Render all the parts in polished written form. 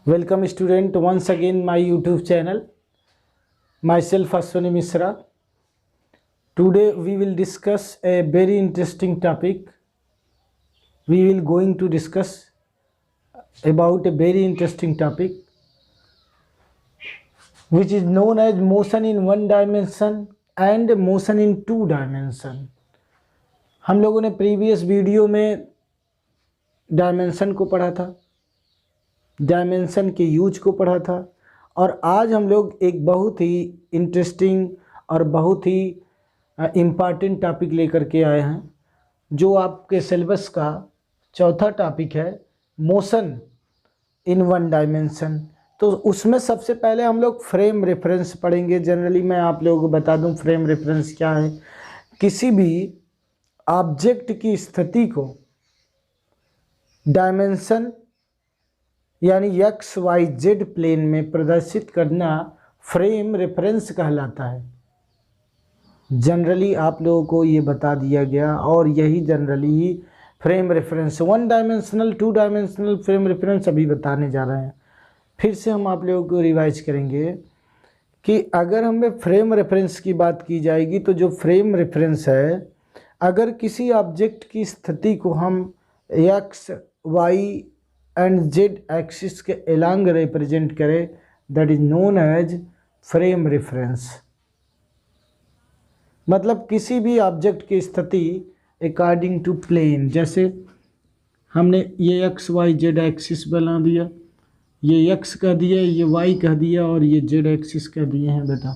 Welcome student once again my YouTube channel. Myself Ashwani Mishra. Today we will discuss a very interesting topic. We will going to discuss about a very interesting topic which is known as motion in one dimension and motion in two dimension. हम लोगों ने previous video में dimension को पढ़ा था, dimension के use को पढ़ा था और आज हम लोग एक बहुत ही इंटरेस्टिंग और बहुत ही इम्पॉर्टेंट टॉपिक लेकर के आए हैं जो आपके सिलेबस का चौथा टॉपिक है, मोशन इन वन डायमेंशन। तो उसमें सबसे पहले हम लोग फ्रेम रेफरेंस पढ़ेंगे। जनरली मैं आप लोगों को बता दूं फ्रेम रेफरेंस क्या है। किसी भी ऑब्जेक्ट की स्थिति को डायमेंशन यानी एक्स वाई जेड प्लेन में प्रदर्शित करना फ्रेम रेफरेंस कहलाता है। जनरली आप लोगों को ये बता दिया गया और यही generally frame reference, one dimensional two dimensional frame reference अभी बताने जा रहे हैं। फिर से हम आप लोगों को रिवाइज करेंगे कि अगर हमें फ्रेम रेफरेंस की बात की जाएगी तो जो फ्रेम रेफरेंस है, अगर किसी ऑब्जेक्ट की स्थिति को हम x y and z axis के एलॉन्ग रिप्रेजेंट करें, that is known as frame reference. मतलब किसी भी ऑब्जेक्ट की स्थिति अकॉर्डिंग टू प्लेन, जैसे हमने ये एक्स वाई जेड एक्सिस बना दिया, ये एक्स कह दिया, ये वाई कह दिया और ये जेड एक्सिस कह दिए हैं। बेटा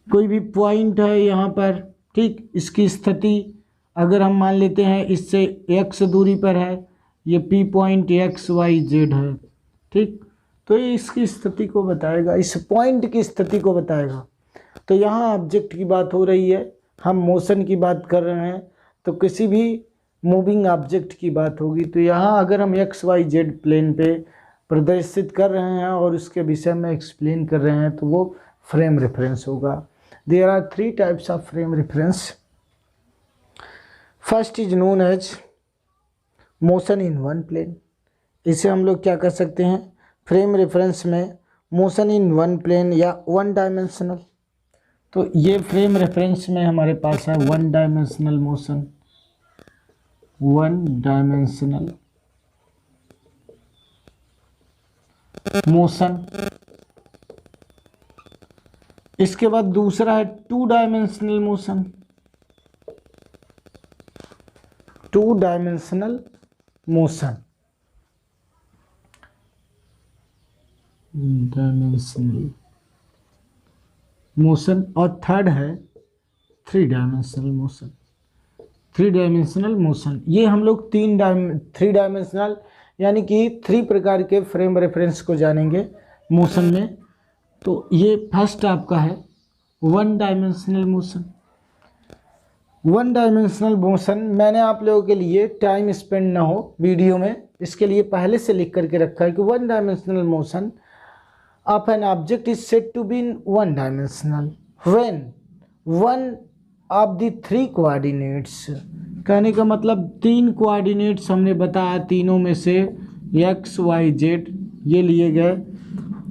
कोई भी पॉइंट है यहाँ पर, ठीक, इसकी स्थिति अगर हम मान लेते हैं इससे एक्स दूरी पर है, ये P point x y z है, ठीक, तो ये इसकी स्थिति को बताएगा, इस पॉइंट की स्थिति को बताएगा। तो यहाँ ऑब्जेक्ट की बात हो रही है, हम मोशन की बात कर रहे हैं, तो किसी भी मूविंग ऑब्जेक्ट की बात होगी। तो यहाँ अगर हम एक्स वाई जेड प्लेन पे प्रदर्शित कर रहे हैं और उसके विषय में एक्सप्लेन कर रहे हैं तो वो फ्रेम रेफरेंस होगा। There are three types of frame reference. First is known as motion in one plane. इसे हम लोग क्या कर सकते हैं, फ्रेम रेफरेंस में मोशन इन वन प्लेन या वन डायमेंशनल। तो ये फ्रेम रेफरेंस में हमारे पास है one dimensional motion, one dimensional motion. इसके बाद दूसरा है two dimensional motion, two dimensional motion, dimensional motion. और थर्ड है three dimensional motion, three dimensional motion. ये हम लोग थ्री डायमेंशनल यानी कि थ्री प्रकार के फ्रेम रेफरेंस को जानेंगे मोशन में। तो ये फर्स्ट आपका है one dimensional motion. One dimensional motion मैंने आप लोगों के लिए टाइम स्पेंड ना हो वीडियो में, इसके लिए पहले से लिख करके रखा है कि one dimensional motion of an object is said to be in one dimensional when one of the three coordinates. कहने का मतलब तीन कोऑर्डिनेट्स हमने बताया, तीनों में से एक्स वाई जेड ये लिए गए,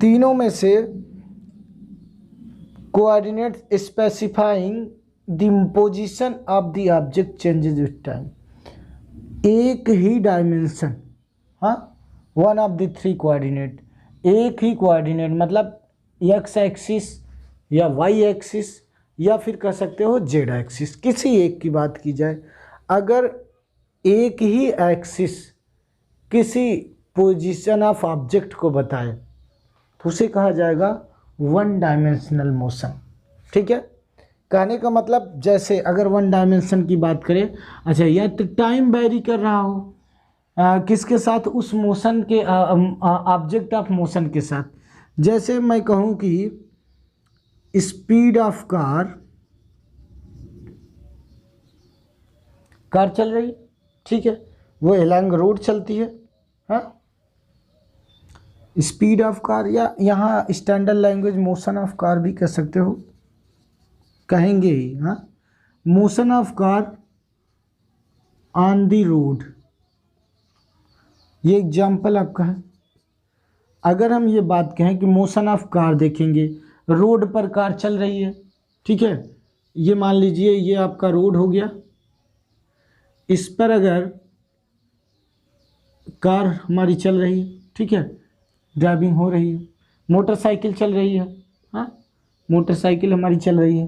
तीनों में से coordinate specifying the position of the object changes with time. एक ही डायमेंशन, हाँ, one of the three coordinate, एक ही कोऑर्डिनेट मतलब एक्स एक्सिस या वाई एक्सिस या फिर कह सकते हो जेड एक्सिस, किसी एक की बात की जाए, अगर एक ही एक्सिस किसी पोजीशन ऑफ ऑब्जेक्ट को बताए तो उसे कहा जाएगा वन डायमेंशनल मोशन। ठीक है, कहने का मतलब जैसे अगर वन डायमेंशन की बात करें, अच्छा, या तो टाइम वेरी कर रहा हो किसके साथ, उस मोशन के ऑब्जेक्ट ऑफ मोशन के साथ। जैसे मैं कहूँ कि स्पीड ऑफ कार चल रही, ठीक है, वो एलॉन्ग रोड चलती है, हाँ, स्पीड ऑफ कार, या यहाँ standard language motion of car भी कह सकते हो, कहेंगे ही, हाँ, motion of car on the road, ये एग्जाम्पल आपका है। अगर हम ये बात कहें कि मोशन ऑफ कार देखेंगे, रोड पर कार चल रही है, ठीक है, ये मान लीजिए ये आपका रोड हो गया, इस पर अगर कार हमारी चल रही है, ठीक है, ड्राइविंग हो रही है, मोटरसाइकिल चल रही है, हाँ मोटरसाइकिल हमारी चल रही है,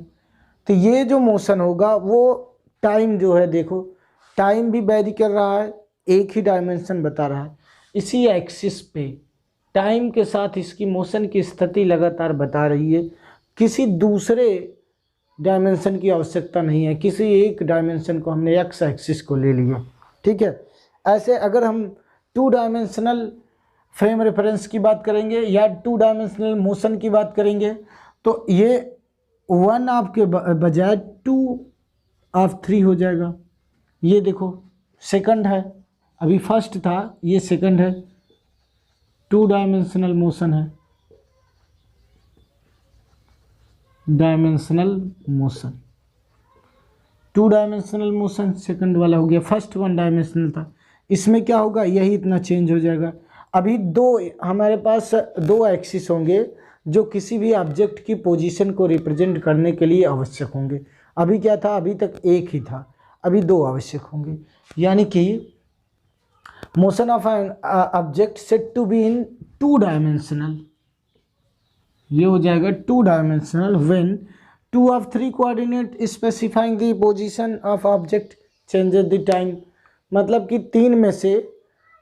तो ये जो मोशन होगा वो टाइम जो है, देखो टाइम भी वेरी कर रहा है, एक ही डायमेंशन बता रहा है, इसी एक्सिस पे टाइम के साथ इसकी मोशन की स्थिति लगातार बता रही है, किसी दूसरे डायमेंशन की आवश्यकता नहीं है, किसी एक डायमेंशन को हमने एक्स एक्सिस को ले लिया, ठीक है। ऐसे अगर हम टू डायमेंशनल फ्रेम रेफरेंस की बात करेंगे या टू डायमेंशनल मोशन की बात करेंगे तो ये 1 आपके बजाय 2 ऑफ 3 हो जाएगा। ये देखो सेकंड है, अभी फर्स्ट था, ये सेकंड है, टू डायमेंशनल मोशन है, dimensional motion, two dimensional motion second वाला हो गया, फर्स्ट 1 डायमेंशनल था, इसमें क्या होगा, यही इतना चेंज हो जाएगा। अभी दो हमारे पास दो एक्सिस होंगे जो किसी भी ऑब्जेक्ट की पोजीशन को रिप्रेजेंट करने के लिए आवश्यक होंगे। अभी क्या था, अभी तक एक ही था, अभी दो आवश्यक होंगे, यानी कि motion of an object said to be in two dimensional, ये हो जाएगा two dimensional when 2 of 3 coordinate specifying the position of object changes the time, मतलब कि 3 में से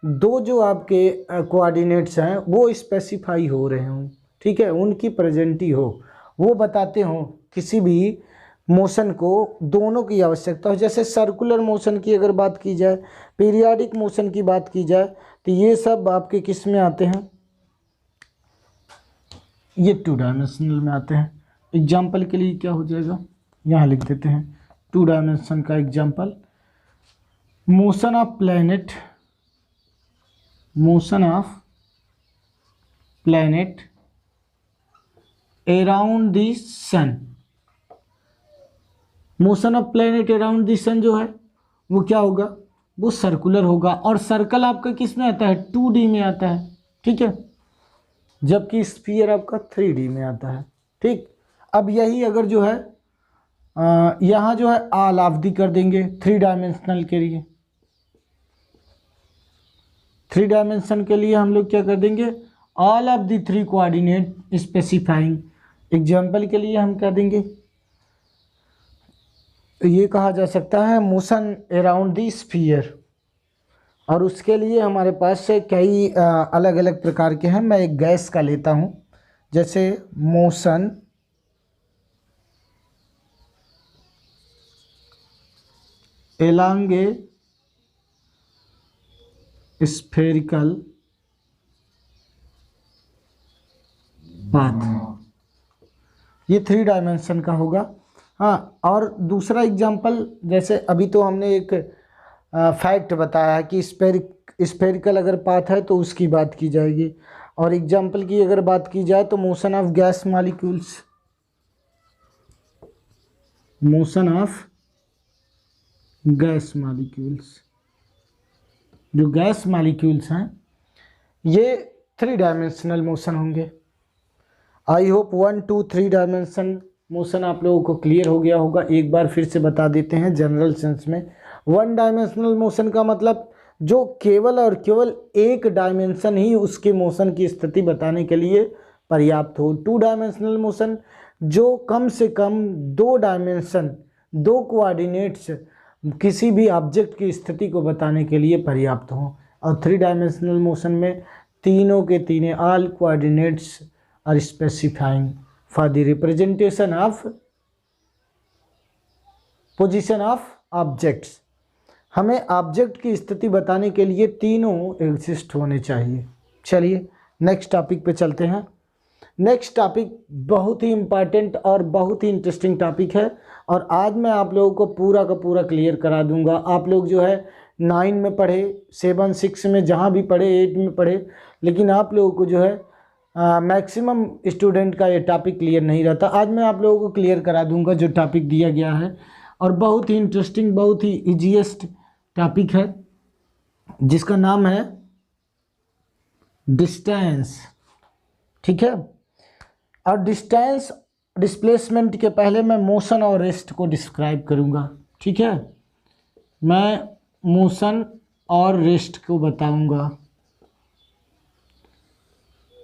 2 जो आपके कोऑर्डिनेट्स हैं वो स्पेसिफाई हो रहे हों, ठीक है, उनकी प्रेजेंटी हो, वो बताते हो किसी भी मोशन को दोनों की आवश्यकता हो। जैसे सर्कुलर मोशन की अगर बात की जाए, पीरियाडिक मोशन की बात की जाए, तो ये सब आपके किस में आते हैं, ये टू डायमेंशनल में आते हैं। एग्जाम्पल के लिए क्या हो जाएगा, यहाँ लिख देते हैं टू डायमेंशन का example, motion of planet, motion of planet around the sun, motion of planet around the sun जो है वो क्या होगा, वो सर्कुलर होगा, और सर्कल आपका किस में आता है, 2D में आता है, ठीक है, जबकि स्फीयर आपका 3D में आता है, ठीक। अब यही अगर जो है यहाँ जो है ऑल ऑफ दी कर देंगे 3 डायमेंशनल के लिए, 3 डायमेंशन के लिए हम लोग क्या कर देंगे, all of the 3 coordinate specifying. Example के लिए हम कह देंगे, ये कहा जा सकता है मोशन अराउंड दी स्फीयर, और उसके लिए हमारे पास कई अलग अलग प्रकार के हैं। मैं एक गैस का लेता हूँ, जैसे मोशन एलॉन्ग ए स्फेरिकल पाथ, ये 3 डायमेंशन का होगा। हाँ, और दूसरा एग्जांपल, जैसे अभी तो हमने एक फैक्ट बताया है कि स्फेरिकल अगर पाथ है तो उसकी बात की जाएगी, और एग्जांपल की अगर बात की जाए तो motion of gas molecules, motion of gas molecules, जो गैस मॉलिक्यूल्स हैं ये 3 डायमेंशनल मोशन होंगे। आई होप 1 2 3 डायमेंशन मोशन आप लोगों को क्लियर हो गया होगा। एक बार फिर से बता देते हैं जनरल सेंस में, 1 डायमेंशनल मोशन का मतलब जो केवल और केवल एक डायमेंशन ही उसके मोशन की स्थिति बताने के लिए पर्याप्त हो। 2 डायमेंशनल मोशन जो कम से कम 2 डायमेंशन, 2 कोऑर्डिनेट्स किसी भी ऑब्जेक्ट की स्थिति को बताने के लिए पर्याप्त हो। और 3 डायमेंशनल मोशन में तीनों के तीनों all coordinates are specifying for the representation of position of objects. हमें ऑब्जेक्ट की स्थिति बताने के लिए तीनों एग्जिस्ट होने चाहिए। चलिए नेक्स्ट टॉपिक पे चलते हैं। नेक्स्ट टॉपिक बहुत ही इम्पॉर्टेंट और बहुत ही इंटरेस्टिंग टॉपिक है, और आज मैं आप लोगों को पूरा का पूरा क्लियर करा दूंगा। आप लोग जो है 9 में पढ़े, 7 6 में जहाँ भी पढ़े, 8 में पढ़े, लेकिन आप लोगों को जो है मैक्सिमम स्टूडेंट का ये टॉपिक क्लियर नहीं रहता। आज मैं आप लोगों को क्लियर करा दूंगा जो टॉपिक दिया गया है, और बहुत ही इंटरेस्टिंग, बहुत ही ईजीएस्ट टॉपिक है जिसका नाम है डिस्टेंस। ठीक है। और डिस्टेंस डिस्प्लेसमेंट के पहले मैं मोशन और रेस्ट को डिस्क्राइब करूँगा, ठीक है। मैं मोशन और रेस्ट को बताऊँगा।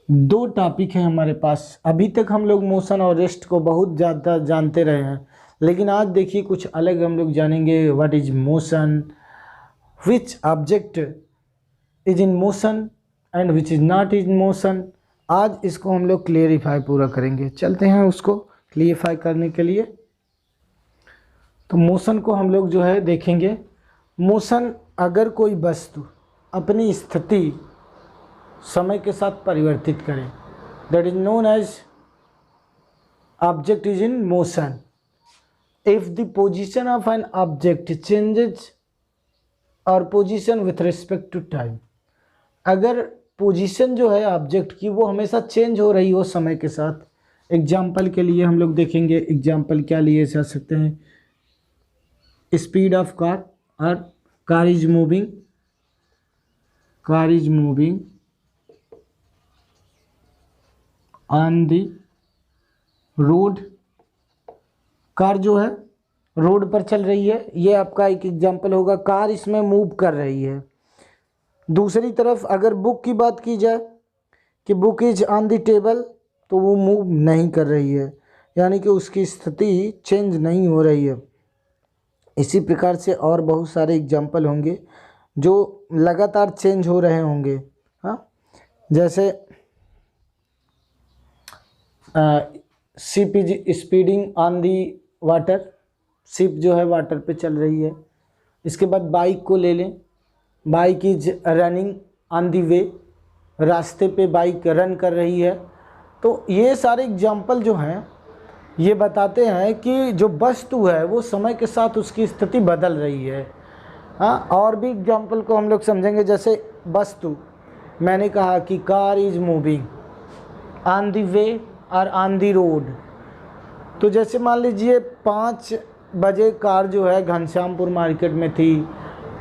दो टॉपिक है हमारे पास। अभी तक हम लोग मोशन और रेस्ट को बहुत ज़्यादा जानते रहे हैं, लेकिन आज देखिए कुछ अलग हम लोग जानेंगे। What is motion, which object is in motion and which is not in motion. आज इसको हम लोग क्लियरिफाई पूरा करेंगे। चलते हैं उसको क्लियरिफाई करने के लिए। तो मोशन को हम लोग जो है देखेंगे। मोशन, अगर कोई वस्तु अपनी स्थिति समय के साथ परिवर्तित करे, that is known as object is in motion. If the position of an object changes और position with respect to time, अगर पोजीशन जो है ऑब्जेक्ट की वो हमेशा चेंज हो रही हो समय के साथ। एग्जाम्पल के लिए हम लोग देखेंगे, एग्जाम्पल क्या लिए जा सकते हैं। स्पीड ऑफ कार, और car is moving on the road. Car जो है रोड पर चल रही है, ये आपका एक एग्जाम्पल होगा। कार इसमें मूव कर रही है। दूसरी तरफ अगर बुक की बात की जाए कि book is on the table, तो वो मूव नहीं कर रही है, यानी कि उसकी स्थिति चेंज नहीं हो रही है। इसी प्रकार से और बहुत सारे एग्जाम्पल होंगे जो लगातार चेंज हो रहे होंगे। हाँ, जैसे ship is speeding on the water, ship जो है वाटर पे चल रही है। इसके बाद बाइक को ले लें, bike is running on the way, रास्ते पे बाइक रन कर रही है। तो ये सारे एग्जाम्पल जो हैं ये बताते हैं कि जो वस्तु है वो समय के साथ उसकी स्थिति बदल रही है। हाँ, और भी एग्जाम्पल को हम लोग समझेंगे। जैसे वस्तु, मैंने कहा कि car is moving on the way और ऑन दी रोड। तो जैसे मान लीजिए 5 बजे कार जो है घनश्यामपुर मार्केट में थी,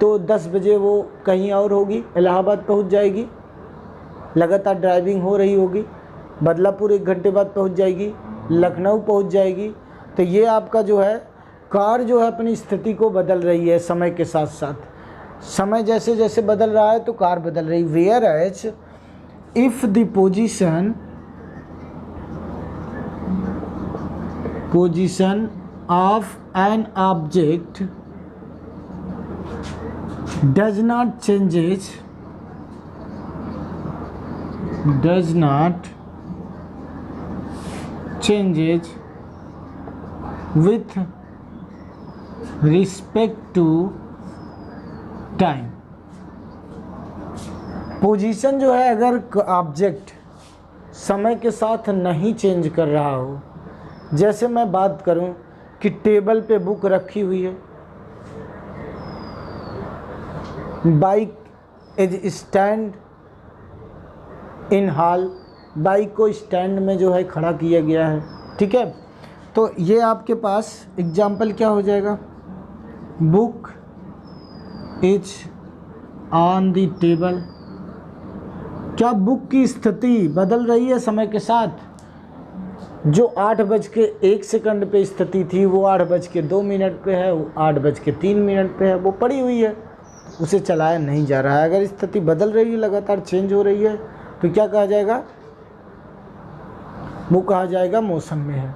तो 10 बजे वो कहीं और होगी, इलाहाबाद पहुंच जाएगी। लगातार ड्राइविंग हो रही होगी, बदलापुर 1 घंटे बाद पहुंच जाएगी, लखनऊ पहुंच जाएगी। तो ये आपका जो है कार जो है अपनी स्थिति को बदल रही है समय के साथ साथ। समय जैसे जैसे बदल रहा है तो कार बदल रही। Whereas if the position of an object does not changes with respect to time। Position जो है अगर ऑब्जेक्ट समय के साथ नहीं चेंज कर रहा हो, जैसे मैं बात करूं कि टेबल पे बुक रखी हुई है, bike is stand in hall, bike को स्टैंड में जो है खड़ा किया गया है, ठीक है। तो ये आपके पास एग्जाम्पल क्या हो जाएगा, book is on the table. क्या बुक की स्थिति बदल रही है समय के साथ? जो 8:01 पे स्थिति थी वो 8:02 पे है, वो 8:03 पे है, वो पड़ी हुई है, उसे चलाया नहीं जा रहा है। अगर स्थिति बदल रही है, लगातार चेंज हो रही है, तो क्या कहा जाएगा, वो कहा जाएगा मोशन में है।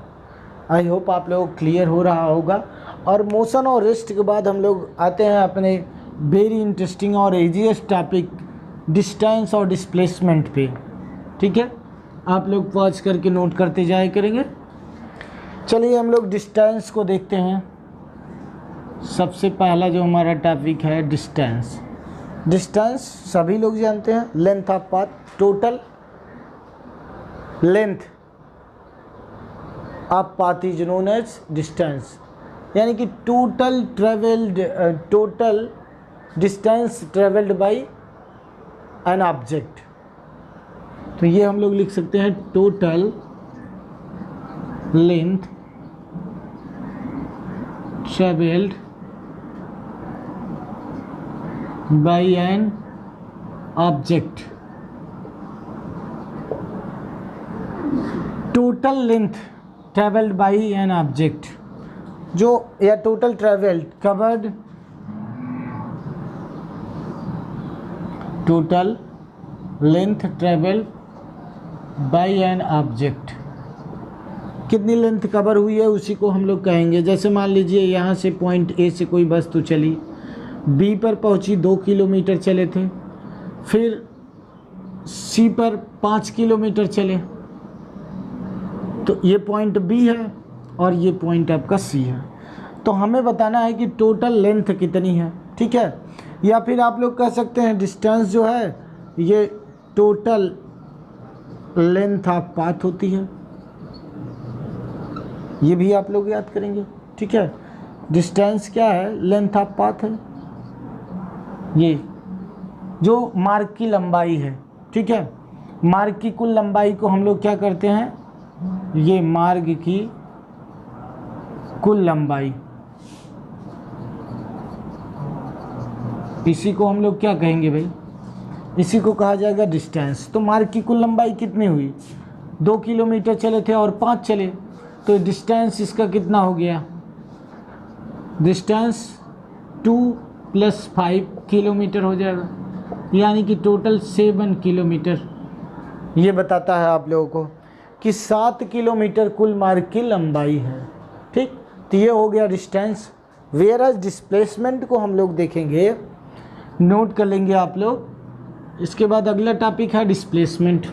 आई होप आप लोगों को क्लियर हो रहा होगा। और मोशन और रेस्ट के बाद हम लोग आते हैं अपने वेरी इंटरेस्टिंग और इजीएस्ट टॉपिक डिस्टेंस और डिस्प्लेसमेंट पे, ठीक है। आप लोग पॉज करके नोट करते जाया करेंगे। चलिए हम लोग डिस्टेंस को देखते हैं। सबसे पहला जो हमारा टॉपिक है डिस्टेंस। डिस्टेंस सभी लोग जानते हैं, length of path, total length of path is known as distance, यानी कि total distance travelled by an object. तो ये हम लोग लिख सकते हैं total length travelled by an object। Total length travelled by an object, जो या total travelled covered, total length travelled by an object, कितनी लेंथ कवर हुई है उसी को हम लोग कहेंगे। जैसे मान लीजिए यहाँ से पॉइंट ए से कोई वस्तु चली, बी पर पहुँची, 2 किलोमीटर चले थे, फिर सी पर 5 किलोमीटर चले, तो ये पॉइंट बी है और ये पॉइंट आपका सी है। तो हमें बताना है कि टोटल लेंथ कितनी है, ठीक है। या फिर आप लोग कह सकते हैं डिस्टेंस जो है ये टोटल लेंथ ऑफ पाथ होती है, ये भी आप लोग याद करेंगे, ठीक है। डिस्टेंस क्या है, लेंथ ऑफ पाथ है, ये जो मार्ग की लंबाई है, ठीक है। मार्ग की कुल लंबाई को हम लोग क्या करते हैं, ये मार्ग की कुल लंबाई, इसी को हम लोग क्या कहेंगे भाई, इसी को कहा जाएगा डिस्टेंस। तो मार्ग की कुल लंबाई कितनी हुई, 2 किलोमीटर चले थे और 5 चले, तो डिस्टेंस इसका कितना हो गया, डिस्टेंस 2 + 5 किलोमीटर हो जाएगा, यानी कि टोटल 7 किलोमीटर। ये बताता है आप लोगों को कि 7 किलोमीटर कुल मार्ग की लंबाई है, ठीक। तो ये हो गया डिस्टेंस। वेयर एज डिस्प्लेसमेंट को हम लोग देखेंगे, नोट कर लेंगे आप लोग। इसके बाद अगला टॉपिक है डिस्प्लेसमेंट।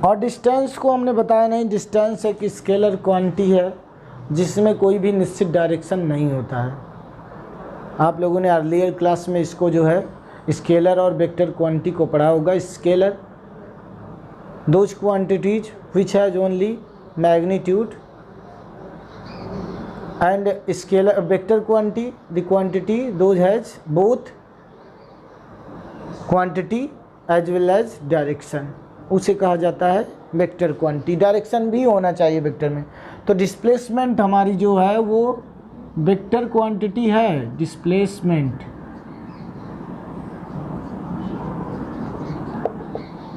और डिस्टेंस को हमने बताया नहीं, डिस्टेंस एक स्केलर क्वांटिटी है जिसमें कोई भी निश्चित डायरेक्शन नहीं होता है। आप लोगों ने अर्लियर क्लास में इसको जो है स्केलर और वेक्टर क्वांटिटी को पढ़ा होगा। Scalar those quantities which has only magnitude, and scalar vector quantity the quantity those has both quantity as well as direction, उसे कहा जाता है वेक्टर क्वांटिटी। डायरेक्शन भी होना चाहिए वेक्टर में। तो डिस्प्लेसमेंट हमारी जो है वो वेक्टर क्वांटिटी है। डिस्प्लेसमेंट,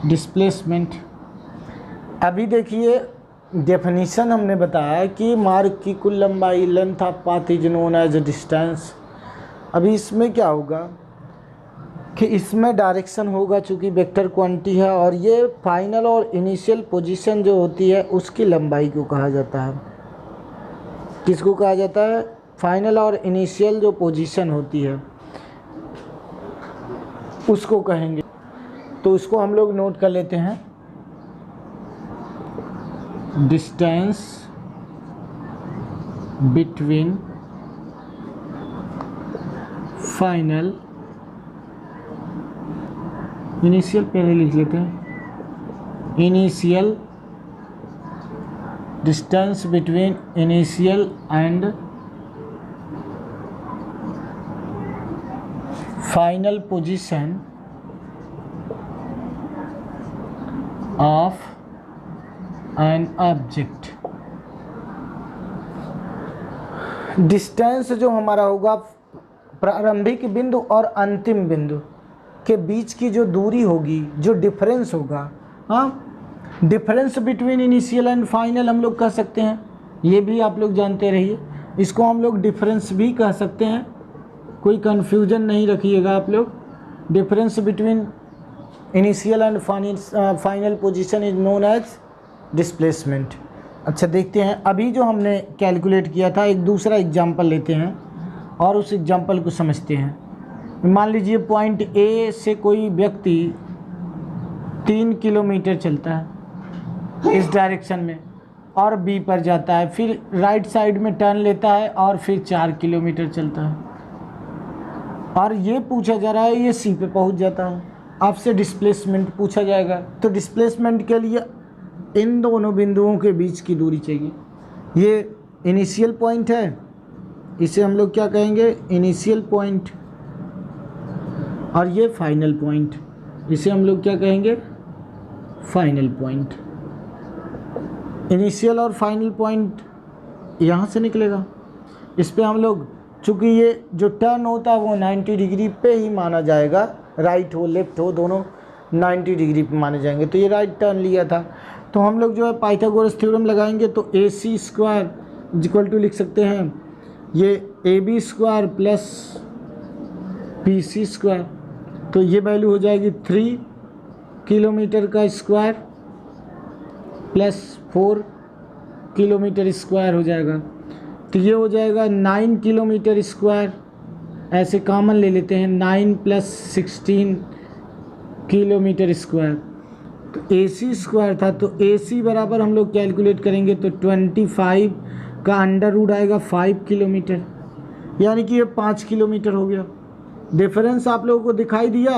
डिस्प्लेसमेंट अभी देखिए डेफिनीशन हमने बताया कि मार्ग की कुल लंबाई, length of path is known as distance. अभी इसमें क्या होगा कि इसमें डायरेक्शन होगा, चूँकि वेक्टर क्वांटिटी है, और ये फाइनल और इनिशियल पोजीशन जो होती है उसकी लंबाई को कहा जाता है। किसको कहा जाता है, फाइनल और इनिशियल जो पोजीशन होती है उसको कहेंगे। तो उसको हम लोग नोट कर लेते हैं, डिस्टेंस बिटवीन फाइनल, इनिशियल पहले लिख लेते हैं, initial, distance between initial and final position of an object. Distance जो हमारा होगा प्रारंभिक बिंदु और अंतिम बिंदु के बीच की जो दूरी होगी, जो डिफरेंस होगा, हाँ, difference between initial and final हम लोग कह सकते हैं। ये भी आप लोग जानते रहिए, इसको हम लोग डिफरेंस भी कह सकते हैं, कोई कन्फ्यूजन नहीं रखिएगा आप लोग। Difference between initial and final position is known as displacement. अच्छा देखते हैं, अभी जो हमने कैलकुलेट किया था, एक दूसरा एग्जांपल लेते हैं और उस एग्जांपल को समझते हैं। मान लीजिए पॉइंट ए से कोई व्यक्ति 3 किलोमीटर चलता है इस डायरेक्शन में और बी पर जाता है, फिर राइट साइड में टर्न लेता है और फिर 4 किलोमीटर चलता है, और ये पूछा जा रहा है ये सी पे पहुंच जाता है। आपसे डिस्प्लेसमेंट पूछा जाएगा, तो डिस्प्लेसमेंट के लिए इन दोनों बिंदुओं के बीच की दूरी चाहिए। ये इनिशियल पॉइंट है, इसे हम लोग क्या कहेंगे, इनिशियल पॉइंट, और ये फाइनल पॉइंट, इसे हम लोग क्या कहेंगे, फाइनल पॉइंट। इनिशियल और फाइनल पॉइंट यहाँ से निकलेगा। इस पे हम लोग, चूँकि ये जो टर्न होता है वो 90 डिग्री पे ही माना जाएगा, राइट हो लेफ्ट हो दोनों 90 डिग्री पे माने जाएंगे, तो ये राइट टर्न लिया था। तो हम लोग जो है पाइथागोरस थ्योरम लगाएंगे तो AC स्क्वायर इक्वल टू लिख सकते हैं ये AB square plus BC square, तो ये वैल्यू हो जाएगी 3 किलोमीटर का स्क्वायर प्लस 4 किलोमीटर स्क्वायर हो जाएगा, तो ये हो जाएगा 9 किलोमीटर स्क्वायर। ऐसे कॉमन ले लेते हैं, 9 प्लस 16 किलोमीटर स्क्वायर। तो AC स्क्वायर था, तो AC बराबर हम लोग कैलकुलेट करेंगे तो 25 का अंडर रूट आएगा 5 किलोमीटर, यानी कि ये 5 किलोमीटर हो गया। डिफरेंस आप लोगों को दिखाई दिया।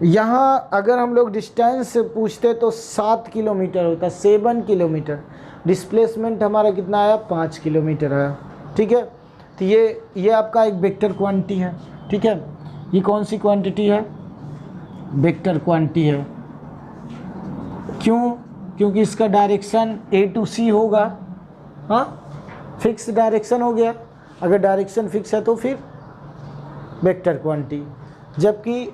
यहाँ अगर हम लोग डिस्टेंस पूछते तो 7 किलोमीटर होता, 7 किलोमीटर। डिस्प्लेसमेंट हमारा कितना आया, 5 किलोमीटर आया। ठीक है, तो ये आपका एक वेक्टर क्वांटिटी है। ठीक है, ये कौन सी क्वांटिटी है, वेक्टर क्वांटिटी है। क्यों, क्योंकि इसका डायरेक्शन A to C होगा। हाँ, फिक्स डायरेक्शन हो गया। अगर डायरेक्शन फिक्स है तो फिर वेक्टर क्वांटिटी, जबकि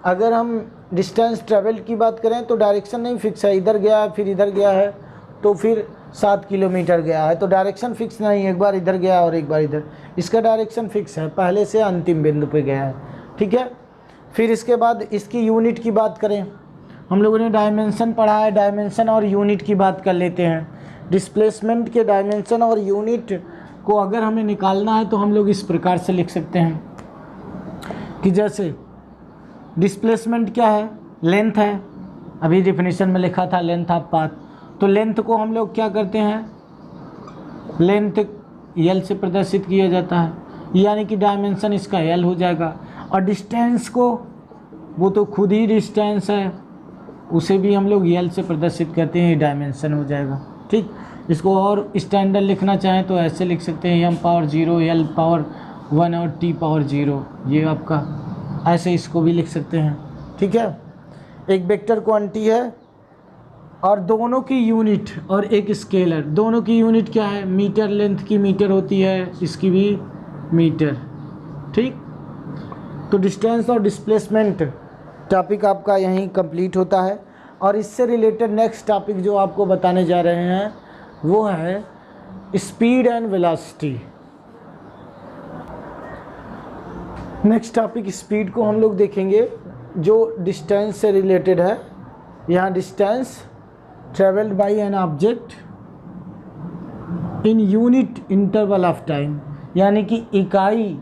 अगर हम डिस्टेंस ट्रेवल की बात करें तो डायरेक्शन नहीं फिक्स है, इधर गया है फिर इधर गया है, तो फिर 7 किलोमीटर गया है, तो डायरेक्शन फिक्स नहीं, एक बार इधर गया और एक बार इधर। इसका डायरेक्शन फिक्स है, पहले से अंतिम बिंदु पे गया है। ठीक है, फिर इसके बाद इसकी यूनिट की बात करें, हम लोगों ने डायमेंशन पढ़ा है, डायमेंशन और यूनिट की बात कर लेते हैं। डिस्प्लेसमेंट के डायमेंशन और यूनिट को अगर हमें निकालना है तो हम लोग इस प्रकार से लिख सकते हैं कि जैसे डिस्प्लेसमेंट क्या है, लेंथ है, अभी डेफिनेशन में लिखा था लेंथ ऑफ पाथ, तो लेंथ को हम लोग क्या करते हैं, लेंथ L से प्रदर्शित किया जाता है, यानी कि डायमेंशन इसका L हो जाएगा। और डिस्टेंस को, वो तो खुद ही डिस्टेंस है, उसे भी हम लोग L से प्रदर्शित करते हैं, डायमेंशन हो जाएगा। ठीक, इसको और स्टैंडर्ड लिखना चाहें तो ऐसे लिख सकते हैं m पावर 0 L पावर 1 और t पावर 0, ये आपका ऐसे इसको भी लिख सकते हैं। ठीक है, एक वेक्टर क्वांटिटी है और दोनों की यूनिट और एक स्केलर, दोनों की यूनिट क्या है, मीटर, लेंथ की मीटर होती है, इसकी भी मीटर। ठीक, तो डिस्टेंस और डिस्प्लेसमेंट टॉपिक आपका यहीं कंप्लीट होता है। और इससे रिलेटेड नेक्स्ट टॉपिक जो आपको बताने जा रहे हैं वो है speed and velocity. Next topic speed को हम लोग देखेंगे जो डिस्टेंस से रिलेटेड है। यहाँ distance travelled by an object in unit interval of time, यानी कि इकाई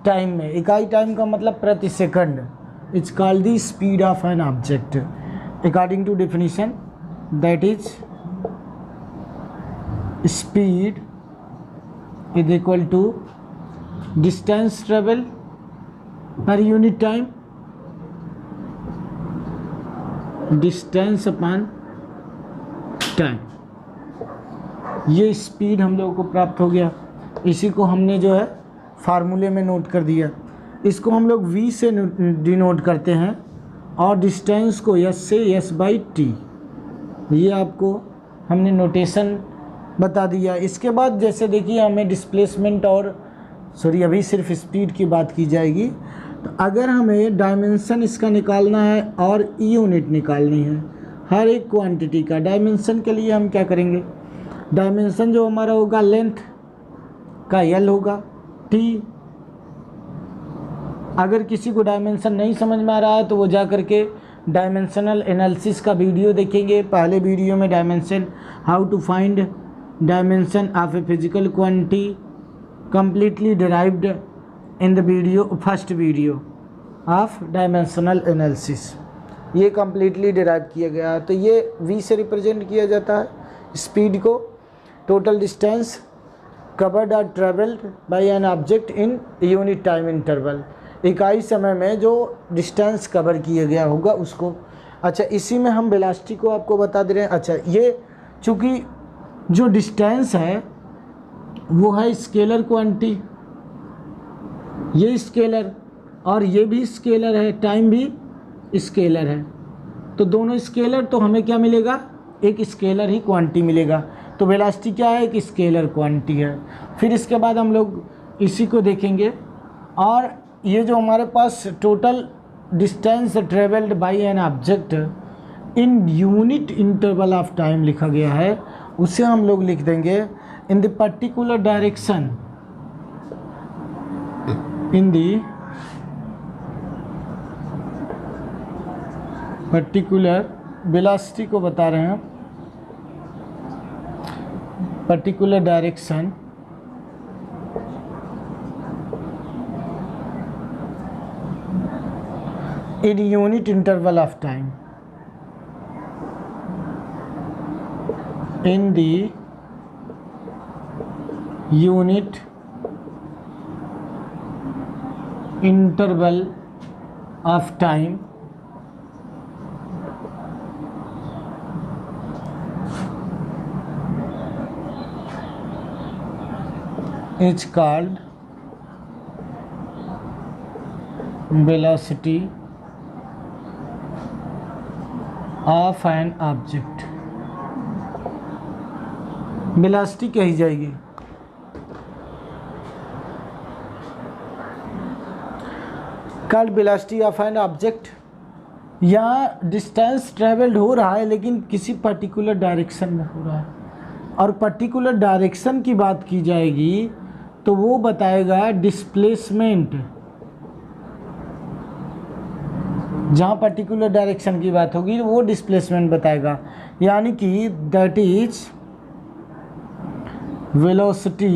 टाइम में, इकाई टाइम का मतलब प्रति second, it's called the speed of an object according to definition, that is speed is equal to distance travel per unit time, distance upon time. ये speed हम लोगों को प्राप्त हो गया, इसी को हमने जो है फार्मूले में नोट कर दिया। इसको हम लोग v से डिनोट करते हैं और डिस्टेंस को s से s/t, ये आपको हमने नोटेशन बता दिया। इसके बाद जैसे देखिए हमें डिस्प्लेसमेंट और अभी सिर्फ स्पीड की बात की जाएगी। तो अगर हमें डायमेंशन इसका निकालना है और यूनिट निकालनी है हर एक क्वांटिटी का, डायमेंशन के लिए हम क्या करेंगे, डायमेंशन जो हमारा होगा लेंथ का L होगा, T। अगर किसी को डायमेंशन नहीं समझ में आ रहा है तो वो जा करके डायमेंशनल एनालिसिस का वीडियो देखेंगे। पहले वीडियो में dimension, how to find dimension of a physical quantity completely derived in the video, first video of dimensional analysis, ये कम्प्लीटली डिराइव किया गया है। तो ये v से रिप्रेजेंट किया जाता है स्पीड को, टोटल डिस्टेंस कवर्ड और travelled by an object in unit time interval, इकाई समय में जो डिस्टेंस कवर किया गया होगा उसको। अच्छा, इसी में हम वेलोसिटी को आपको बता दे रहे हैं। अच्छा, ये चूँकि जो डिस्टेंस है वो है स्केलर क्वांटिटी, ये स्केलर और ये भी स्केलर है, टाइम भी स्केलर है, तो दोनों स्केलर, तो हमें क्या मिलेगा, एक स्केलर ही क्वांटिटी मिलेगा। तो वेलोसिटी क्या है, एक स्केलर क्वांटिटी है। फिर इसके बाद हम लोग इसी को देखेंगे और ये जो हमारे पास total distance travelled by an object in unit interval of time लिखा गया है, उसे हम लोग लिख देंगे in the particular direction, in the particular velocity को बता रहे हैं, particular direction in unit interval of time, in the unit interval of time is called velocity of an object. Velocity कही जाएगी। Called velocity of an object. यहाँ distance travelled हो रहा है लेकिन किसी पर्टिकुलर डायरेक्शन में हो रहा है, और पर्टिकुलर डायरेक्शन की बात की जाएगी तो वो बताएगा डिस्प्लेसमेंट। जहाँ पर्टिकुलर डायरेक्शन की बात होगी वो डिस्प्लेसमेंट बताएगा, यानी कि that is velocity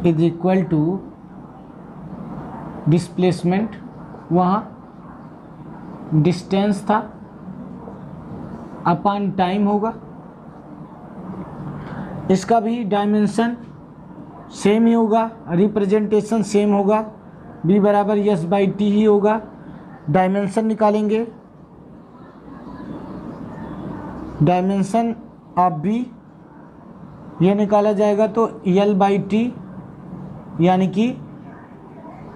is equal to displacement. वहाँ डिस्टेंस था अपॉन टाइम होगा, इसका भी डायमेंशन सेम ही होगा, रिप्रेजेंटेशन सेम होगा, b बराबर यस बाई टी ही होगा। डायमेंशन निकालेंगे, डायमेंशन ऑफ b ये निकाला जाएगा तो l बाई टी, यानी कि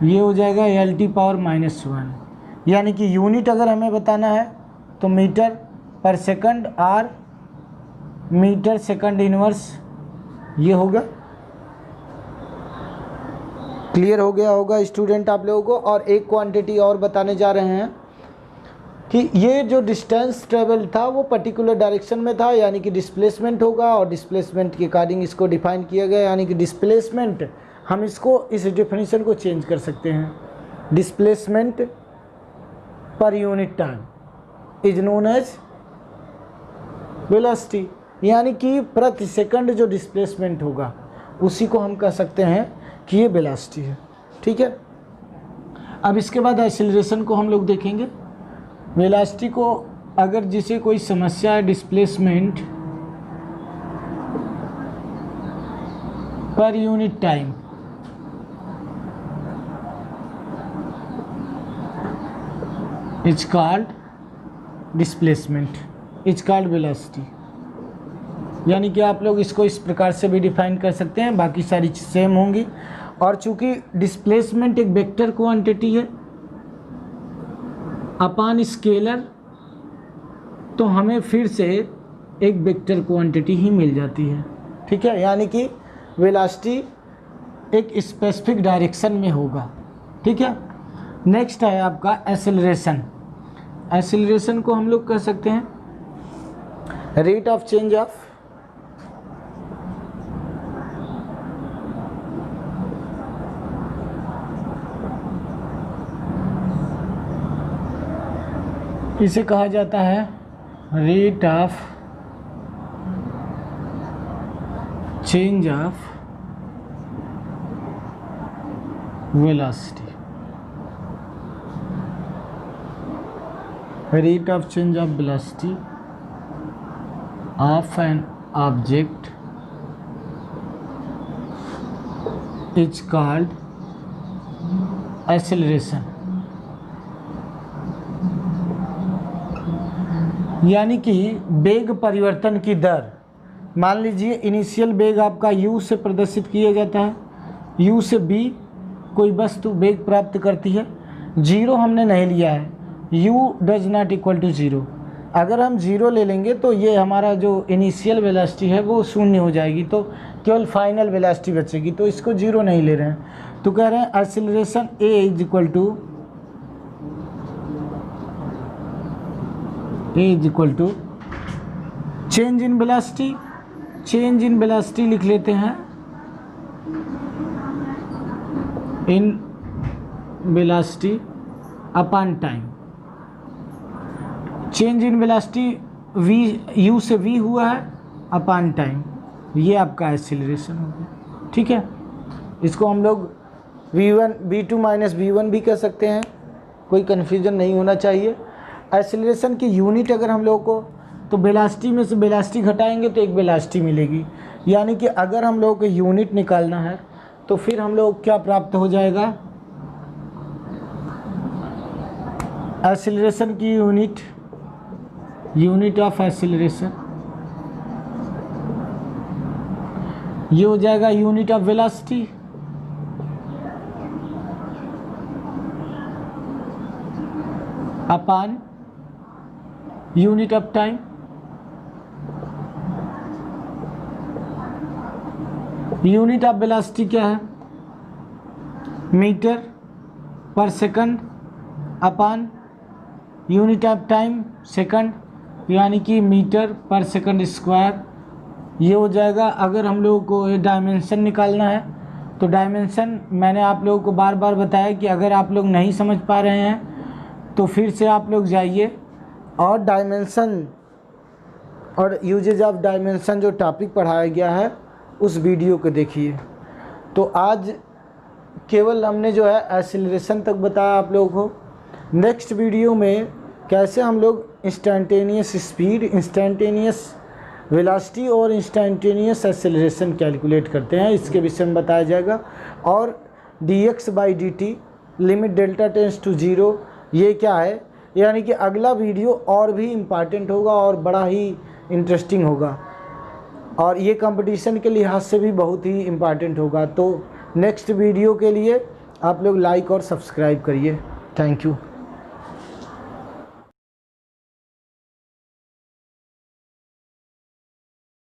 ये हो जाएगा एल टी पावर -1, यानी कि यूनिट अगर हमें बताना है तो metre per second or metre second inverse ये होगा। क्लियर हो गया होगा स्टूडेंट आप लोगों को। और एक क्वांटिटी और बताने जा रहे हैं कि ये जो डिस्टेंस ट्रेवल था वो पर्टिकुलर डायरेक्शन में था, यानी कि डिस्प्लेसमेंट होगा, और डिस्प्लेसमेंट के अकॉर्डिंग इसको डिफाइन किया गया, यानी कि डिस्प्लेसमेंट हम इसको इस डेफिनेशन को चेंज कर सकते हैं। Displacement per unit time is known as velocity, यानी कि प्रति सेकंड जो डिस्प्लेसमेंट होगा उसी को हम कह सकते हैं कि ये वेलोसिटी है। ठीक है, अब इसके बाद एक्सीलरेशन को हम लोग देखेंगे। वेलोसिटी को अगर जिसे कोई समस्या है displacement per unit time is called displacement is called velocity, यानी कि आप लोग इसको इस प्रकार से भी डिफाइन कर सकते हैं, बाकी सारी चीज़ सेम होंगी। और चूंकि डिस्प्लेसमेंट एक वेक्टर क्वांटिटी है अपॉन स्केलर, तो हमें फिर से एक वेक्टर क्वांटिटी ही मिल जाती है। ठीक है, यानी कि वेलोसिटी एक स्पेसिफिक डायरेक्शन में होगा। ठीक है, नेक्स्ट है आपका एक्सेलरेशन। एक्सेलरेशन को हम लोग कह सकते हैं रेट ऑफ चेंज ऑफ इसे कहा जाता है rate of change of velocity. Rate of change of velocity of an object is called acceleration, यानी कि वेग परिवर्तन की दर। मान लीजिए इनिशियल वेग आपका u से प्रदर्शित किया जाता है, u से b कोई वस्तु वेग प्राप्त करती है, जीरो हमने नहीं लिया है, u does not equal to zero. अगर हम जीरो ले लेंगे तो ये हमारा जो इनिशियल वेलोसिटी है वो शून्य हो जाएगी, तो केवल फाइनल वेलोसिटी बचेगी, तो इसको जीरो नहीं ले रहे हैं। तो कह रहे हैं acceleration a is equal to a is equal to change in velocity, change in velocity लिख लेते हैं, in velocity upon time. Change in velocity v u से v हुआ है अपॉन टाइम, ये आपका एक्सीलरेशन हो गया। ठीक है, इसको हम लोग v1 v2 माइनस v1 भी कह सकते हैं, कोई कन्फ्यूजन नहीं होना चाहिए। एक्सीलरेशन की यूनिट अगर हम लोग को, तो वेलोसिटी में से वेलोसिटी घटाएंगे तो एक वेलोसिटी मिलेगी, यानी कि अगर हम लोग को यूनिट निकालना है तो फिर हम लोग क्या प्राप्त हो जाएगा, एक्सीलरेशन की यूनिट, यूनिट ऑफ एक्सीलरेशन, ये हो जाएगा unit of velocity upon unit of time. Unit of velocity क्या है, metre per second upon unit of time second, यानी कि मीटर पर सेकंड स्क्वायर। ये हो जाएगा। अगर हम लोगों को ये डायमेंशन निकालना है तो डायमेंशन मैंने आप लोगों को बार बार बताया कि अगर आप लोग नहीं समझ पा रहे हैं तो फिर से आप लोग जाइए और डायमेंशन और यूजेज ऑफ डायमेंशन जो टॉपिक पढ़ाया गया है उस वीडियो को देखिए। तो आज केवल हमने जो है एक्सीलरेशन तक बताया आप लोगों को। नेक्स्ट वीडियो में कैसे हम लोग इंस्टेंटेनियस स्पीड, इंस्टेंटेनियस वेलोसिटी और इंस्टेंटेनियस एक्सेलरेशन कैलकुलेट करते हैं, इसके विषय में बताया जाएगा। और dx/dt limit delta tends to 0 ये क्या है, यानी कि अगला वीडियो और भी इम्पॉर्टेंट होगा और बड़ा ही इंटरेस्टिंग होगा और ये कंपटीशन के लिहाज से भी बहुत ही इम्पॉर्टेंट होगा। तो नेक्स्ट वीडियो के लिए आप लोग लाइक और सब्सक्राइब करिए। Thank you.